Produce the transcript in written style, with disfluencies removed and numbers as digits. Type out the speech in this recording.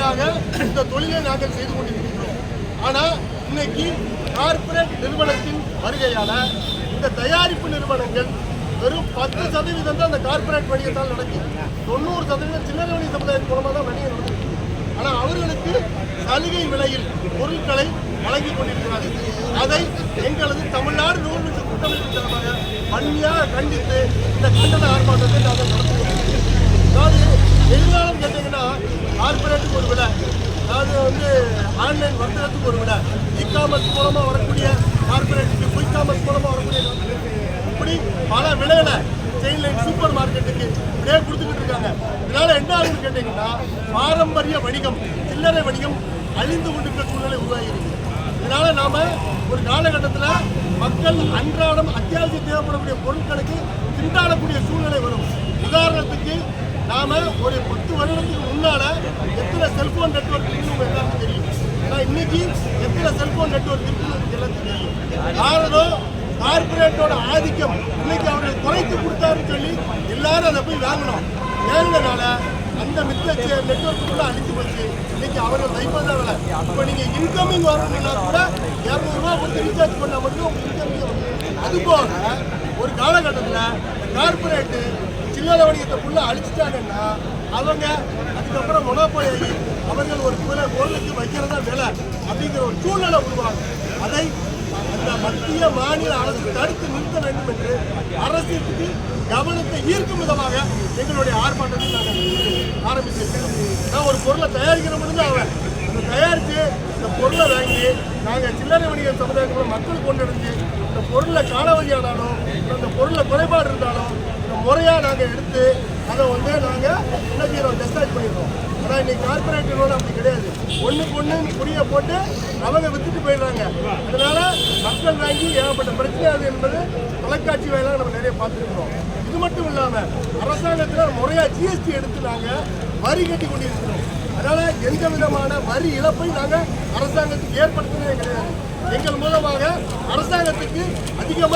ஆண்டுகளாக இந்த தொழிலை நாங்கள் செய்து கொண்டிருக்கின்றோம். ஆனால் இன்னைக்கு கார்ப்பரேட் நிறுவனத்தின் வருகையால இந்த தயாரிப்பு நிறுவனங்கள் வெறும் 10% தான் அந்த கார்ப்பரேட் வணிகத்தால் நடக்குது. 90% சில்லறை வணிக சமுதாயத்தின் மூலமாக தான் வணிகம் நடக்குது. ஆனால் அவர்களுக்கு சலுகை விலையில் பொருட்களை வழங்கிக் கொண்டிருக்கிறார்கள். அதை எங்களது தமிழ்நாடு நூல்மிட்டு கூட்டமைப்பு சார்பாக வன்மையாக கண்டித்து இந்த கண்டன ஆர்ப்பாட்டத்தை நாங்கள் நடத்துகிறோம். அதாவது எதிர்காலம் கேட்டீங்கன்னா கார்பரேட்டுக்கு ஒரு விலை, அதாவது ஆன்லைன் வர்த்தகத்துக்கு ஒரு விலை, இ-காமர்ஸ் மூலமாக வரக்கூடிய கார்பரேட்டுக்கு குயிக் காமர்ஸ் மூலமாக வரக்கூடிய இப்படி பல விலையில செயின்லைன் சூப்பர் மார்க்கெட்டுக்கு இப்படியே கொடுத்துக்கிட்டு இருக்காங்க. இதனால என்ன ஆகுதுன்னு கேட்டீங்கன்னா பாரம்பரிய வணிகம், சில்லறை வணிகம் அழிந்து கொண்டிருக்கிற சூழ்நிலை உருவாகிருக்கு. இதனால நாம ஒரு காலகட்டத்தில் மக்கள் அன்றாடம் அத்தியாவசியம் தேவைப்படக்கூடிய பொருட்களுக்கு திண்டாடக்கூடிய சூழ்நிலை வரும். உதாரணத்துக்கு நாம ஒரு 10 வருடத்துக்கு முன்னால எத்தனை செல்போன் நெட்வொர்க் இருக்குன்னு எல்லாருக்கும் தெரியும். ஆனால் இன்னைக்கு எத்தனை செல்போன் நெட்வொர்க் இருக்குன்னு எல்லாத்துக்கும் தெரியும். காரணம் கார்பரேட்டோட ஆதிக்கம். இன்னைக்கு அவர்கள் குறைத்து கொடுத்தாருன்னு சொல்லி எல்லாரும் அதை போய் வாங்கணும். ஏங்கனால அந்த மித்த நெட்வொர்க்குள்ள அழித்து போச்சு. இன்னைக்கு அவர்கள் வைப்பதான் விலை. இப்போ நீங்க இன்கமிங் வரணும்னா கூட 200 ரூபா கொடுத்து ரீசார்ஜ் பண்ணா மட்டும் இன்கமிங். அதுபோக ஒரு காலகட்டத்தில் கார்பரேட்டு சில்லறை வணிகத்தை ஃபுல்லாக அழிச்சிட்டாங்கன்னா அவங்க அதுக்கப்புறம் மொனோபோலி ஆகி அவர்கள் ஒரு பொருளுக்கு வைக்கிறதா விலை அப்படிங்கிற ஒரு சூழ்நிலை உருவாகும். அதை அந்த மத்திய மாநில அரசு தடுத்து நிறுத்த வேண்டும் என்று அரசுக்கு கவனத்தை ஈர்க்கும் விதமாக எங்களுடைய ஆர்ப்பாட்டத்தை நாங்கள் ஆரம்பிச்சிருக்கோம். நான் ஒரு பொருளை தயாரிக்கிற முடிஞ்சு அவன் அந்த தயாரித்து இந்த பொருளை வாங்கி நாங்கள் சில்லறை வணிக சமுதாயத்தில் மக்கள் கொண்டடைஞ்சு இந்த பொருளை காலவழியானாலும் அந்த பொருளை குறைபாடு இருந்தாலும் முறையாக நாங்கள் எடுத்து அதை நாங்கள் என்ன செய்கிறோம், டெஸ்டார்ஜ் பண்ணிடுறோம். ஆனால் இன்னைக்கு கார்பரேட் நிறுவனம் அப்படி கிடையாது. ஒன்று புரிய போட்டு அவங்க வித்துட்டு போயிடுறாங்க. அதனால மக்கள் வாங்கி ஏகப்பட்ட பிரச்சனை அது என்பது தொலைக்காட்சி வாயிலாக நம்ம நிறைய பார்த்துருக்கிறோம். இது மட்டும் இல்லாமல் அரசாங்கத்தில் முறையாக ஜிஎஸ்டி எடுத்து நாங்கள் வரி கட்டி கொண்டிருக்கிறோம். அதனால எந்த விதமான வரி இழப்பை நாங்கள் அரசாங்கத்துக்கு ஏற்படுத்தினதே கிடையாது. எங்கள் மூலமாக அரசாங்கத்துக்கு அதிகமாக